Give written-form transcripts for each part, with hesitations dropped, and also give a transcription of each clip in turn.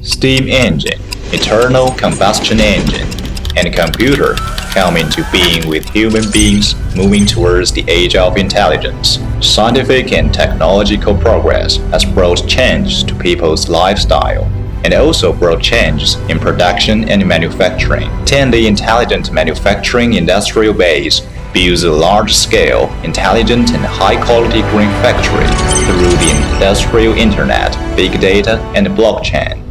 steam engine, internal combustion engine, and computer come into being with human beings moving towards the age of intelligence. Scientific and technological progress has brought changes to people's lifestyle and also brought changes in production and manufacturing. Tiandy Intelligent Manufacturing Industrial Base builds a large-scale, intelligent and high-quality green factory through the industrial internet, big data, and blockchain.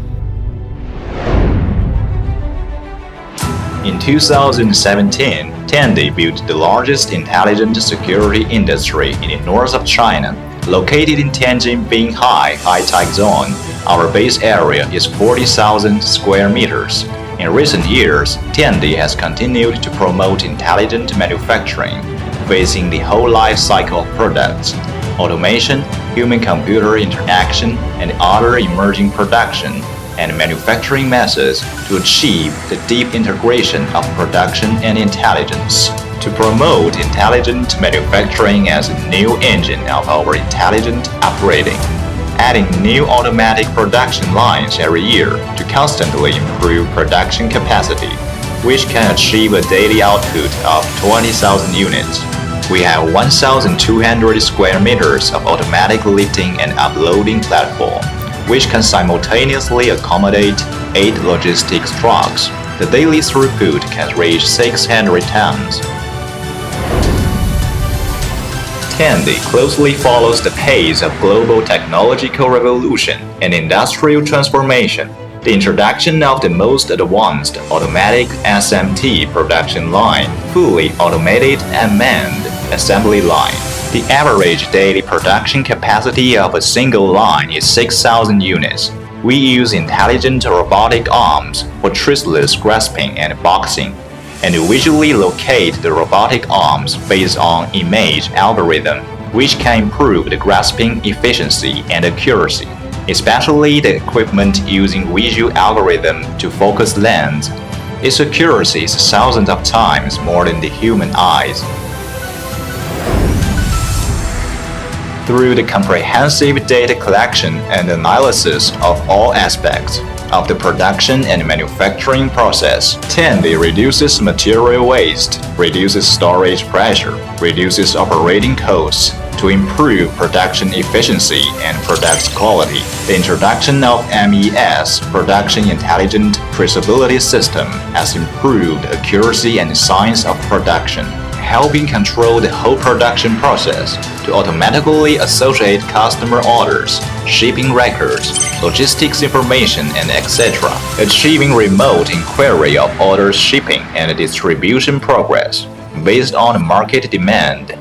In 2017, Tiandy built the largest intelligent security industry in the north of China. Located in Tianjin Binhai High-Tech Zone, our base area is 40,000 square meters. In recent years, Tiandy has continued to promote intelligent manufacturing, facing the whole life cycle of products, automation, human-computer interaction, and other emerging production and manufacturing methods to achieve the deep integration of production and intelligence. To promote intelligent manufacturing as a new engine of our intelligent upgrading, adding new automatic production lines every year to constantly improve production capacity, which can achieve a daily output of 20,000 units. We have 1,200 square meters of automatic lifting and uploading platform, which can simultaneously accommodate 8 logistics trucks. The daily throughput can reach 600 tons. Tiandy closely follows the pace of global technological revolution and industrial transformation. The introduction of the most advanced automatic SMT production line, fully automated and manned assembly line. The average daily production capacity of a single line is 6,000 units. We use intelligent robotic arms for trustless grasping and boxing, and visually locate the robotic arms based on image algorithm, which can improve the grasping efficiency and accuracy, especially the equipment using visual algorithm to focus lens. Its accuracy is thousands of times more than the human eyes. Through the comprehensive data collection and analysis of all aspects of the production and manufacturing process, Tiandy reduces material waste, reduces storage pressure, reduces operating costs to improve production efficiency and product quality. The introduction of MES, Production Intelligent Traceability System, has improved accuracy and science of production, helping control the whole production process to automatically associate customer orders, shipping records, logistics information, and etc., achieving remote inquiry of orders, shipping, and distribution progress based on market demand.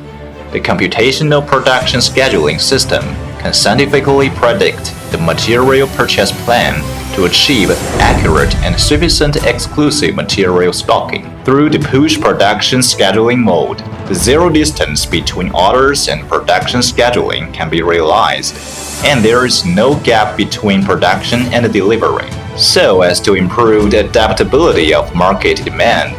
The computational production scheduling system can scientifically predict the material purchase plan to achieve accurate and sufficient exclusive material stocking. Through the push production scheduling mode, the zero distance between orders and production scheduling can be realized, and there is no gap between production and delivery, so as to improve the adaptability of market demand.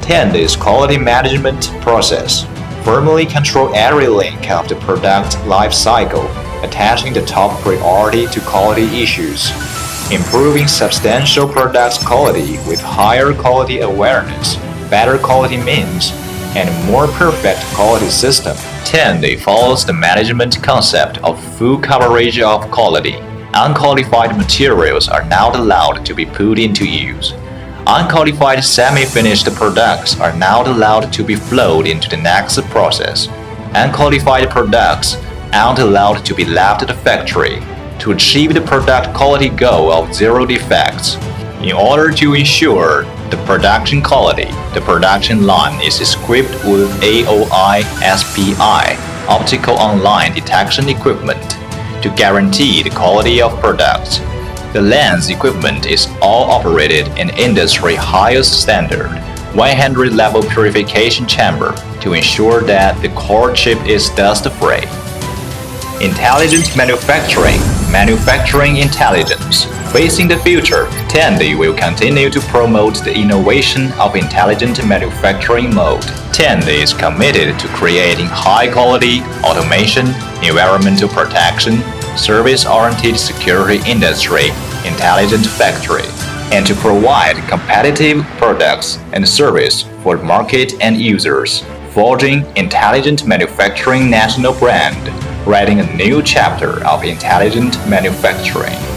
Tiandy's quality management process firmly control every link of the product life cycle, attaching the top priority to quality issues, improving substantial product quality with higher quality awareness, better quality means, and more perfect quality system. Tiandy follows the management concept of full coverage of quality. Unqualified materials are not allowed to be put into use. Unqualified semi-finished products are not allowed to be flowed into the next process. Unqualified products aren't allowed to be left at the factory to achieve the product quality goal of zero defects. In order to ensure the production quality, the production line is equipped with AOI SPI, optical online detection equipment, to guarantee the quality of products. The lens equipment is all operated in industry highest standard, 100 level purification chamber to ensure that the core chip is dust-free. Intelligent manufacturing, manufacturing intelligence. Facing the future, Tiandy will continue to promote the innovation of intelligent manufacturing mode. Tiandy is committed to creating high-quality automation, environmental protection, service-oriented security industry, intelligent factory, and to provide competitive products and service for the market and users, forging intelligent manufacturing national brand, writing a new chapter of intelligent manufacturing.